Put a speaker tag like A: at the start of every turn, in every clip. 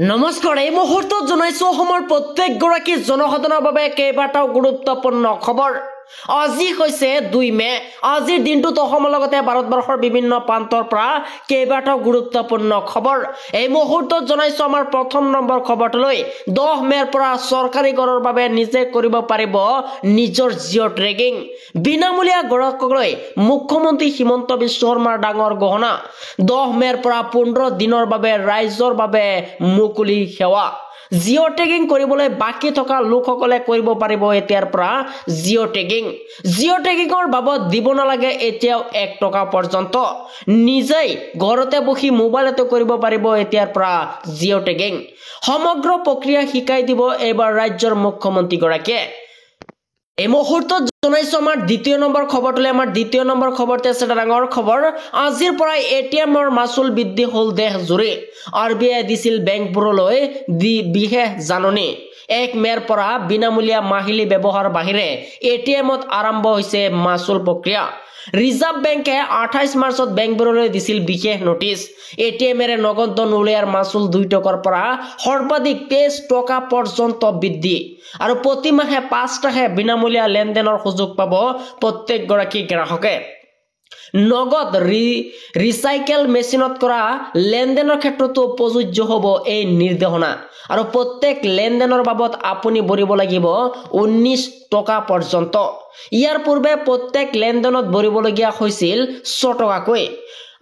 A: নমস্কাৰ এই মুহূৰ্তত জনাইছো অসমৰ প্ৰত্যেকগৰাকী জনসাধাৰণৰ বাবে কেইবাটাও গুৰুত্বপূৰ্ণ খবৰ। আজি হৈছে 2 মে। আজিৰ দিনটোত অসমৰ লগতে ভাৰতবৰ্ষৰ বিভিন্ন প্ৰান্তৰ পৰা কেইবাটাও গুৰুত্বপূৰ্ণ খবৰ। এই মুহূৰ্তত জনাইছো আমাৰ প্ৰথম নম্বৰ খবৰটোলৈ 10 মেৰ পৰা চৰকাৰী ঘৰৰ বাবে নিজে কৰিব পাৰিব নিজৰ জিঅ' ট্ৰেকিং। বিনামূলীয়া গ্ৰাহকলৈ মুখ্যমন্ত্ৰী হিমন্ত বিশ্ব শৰ্মাৰ ডাঙৰ ঘোষণা। 10 মেৰ পৰা 15 দিনৰ বাবে ৰাইজৰ বাবে মুকলি সেৱা। জিঅ' ট্ৰেকিং কৰিবলৈ বাকী থকা লোকসকলে কৰিব পাৰিব এতিয়াৰ পৰা জিঅ' ট্ৰেকিং। জিঅ' ট্ৰেকিঙৰ বাবদ দিব নালাগে এতিয়াও 1 টকা পৰ্যন্ত। নিজেই ঘৰতে বহি মোবাইলতে কৰিব পাৰিব এতিয়াৰ পৰা জিঅ' ট্ৰেকিং। সমগ্ৰ প্ৰক্ৰিয়া শিকাই দিব এইবাৰ ৰাজ্যৰ মুখ্যমন্ত্ৰীগৰাকীয়ে। এই মুহূৰ্তত জনাইছো আমাৰ দ্বিতীয় নম্বৰ খবৰটোলৈ। আমাৰ দ্বিতীয় নম্বৰ খবৰতে আছে এটা ডাঙৰ খবৰ। আজিৰ পৰা এটিএমৰ মাচুল বৃদ্ধি হ'ল দেশজুৰি। RBI দিছিল বেংকবোৰলৈ বিশেষ জাননী। 1 মেৰ পৰা বিনামূলীয়া মাহিলী ব্যৱহাৰ বাহিৰে এটিএমত আৰম্ভ হৈছে মাচুল প্ৰক্ৰিয়া। ৰিজাৰ্ভ বেংকে 28 মাৰ্চত বেংকবোৰলৈ দিছিল বিশেষ নোটিছ। এটিএমেৰে নগদ ধন উলিয়াৰ মাচুল 2 টকাৰ পৰা সৰ্বাধিক 23 টকা পৰ্যন্ত বৃদ্ধি। আৰু প্ৰতি মাহে 5 টাহে বিনামূলীয়া লেনদেনৰ সুযোগ পাব প্ৰত্যেকগৰাকী গ্ৰাহকে। নগদ ৰিচাইকেল মেচিনত কৰা লেনদেনৰ ক্ষেত্ৰতো প্ৰযোজ্য হ'ব এই নিৰ্দেশনা। আৰু প্ৰত্যেক লেনদেনৰ বাবদ আপুনি ভৰিব লাগিব 19 টকা পৰ্যন্ত। ইয়াৰ পূৰ্বে প্ৰত্যেক লেনদেনত ভৰিবলগীয়া হৈছিল 6 টকাকৈ।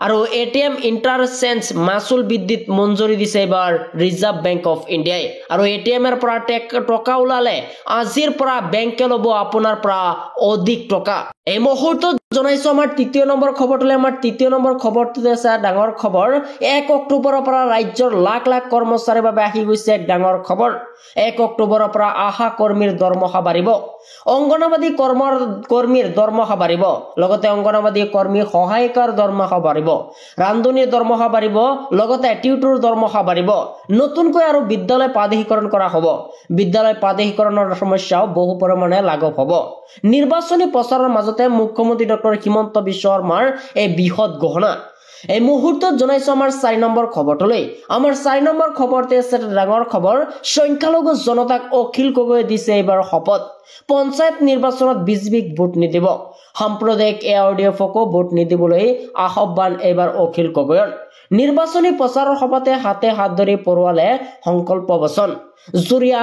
A: আৰু এটিএম ইণ্টাৰচেঞ্জ মাচুল বৃদ্ধিত মঞ্জুৰি দিছে এবাৰ ৰিজাৰ্ভ বেংক অফ ইণ্ডিয়াই। আৰু এটিএমৰ পৰা টকা ওলালে আজিৰ পৰা বেংকে ল'ব আপোনাৰ পৰা অধিক টকা। এই মুহূৰ্তত জনাইছো আমাৰ তৃতীয় নম্বৰ খবৰটোলৈ। আমাৰ তৃতীয় নম্বৰ খবৰটোতে আছে ডাঙৰ খবৰ। 1 অক্টোবৰৰ পৰা ৰাজ্যৰ লাখ লাখ কৰ্মচাৰীৰ বাবে আহি গৈছে এক ডাঙৰ খবৰ। 1 অক্টোবৰৰ পৰা আশা কৰ্মীৰ দৰমহা বাঢ়িব। অংগনবাদী কৰ্মীৰ দৰমহা বাঢ়িব। লগতে অংগনবাদী কৰ্মী সহায়িকাৰ দৰমহা বাঢ়িব। ৰান্ধনীৰ দৰমহা বাঢ়িব। লগতে টিউটৰ দৰমহা বাঢ়িব। নতুনকৈ আৰু বিদ্যালয় প্ৰাধিকৰণ কৰা হ'ব। বিদ্যালয় প্ৰাধিকৰণৰ সমস্যাও বহু পৰিমাণে লাঘৱ হ'ব। নিৰ্বাচনী প্ৰচাৰৰ মাজতে মুখ্যমন্ত্ৰী ডক্টৰ হিমন্ত বিশ্ব শৰ্মাৰ এই বৃহৎ ঘোষণা। এই মুহূৰ্তত জনাইছো আমাৰ 4 নম্বৰ খবৰটোলৈ। আমাৰ 4 নম্বৰ খবৰতে আছে ডাঙৰ খবৰ। সংখ্যালঘু জনতাক অখিল গগৈয়ে দিছে এইবাৰ শপত। পঞ্চায়ত নিৰ্বাচনত বিজেপিক ভোট নিদিব। সাম্প্ৰদায়িক ARDFকো ভোট নিদিবলৈ আহ্বান এইবাৰ অখিল গগৈৰ। নিৰ্বাচনী প্ৰচাৰৰ সভাতে হাতে হাত ধৰি পঢ়ুৱালে সংকল্প বচন। জুৰিয়া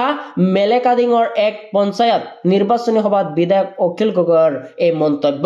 A: মেলেকাডিঙৰ এক পঞ্চায়ত নিৰ্বাচনী সভাত বিধায়ক অখিল গগৈৰ এই মন্তব্য।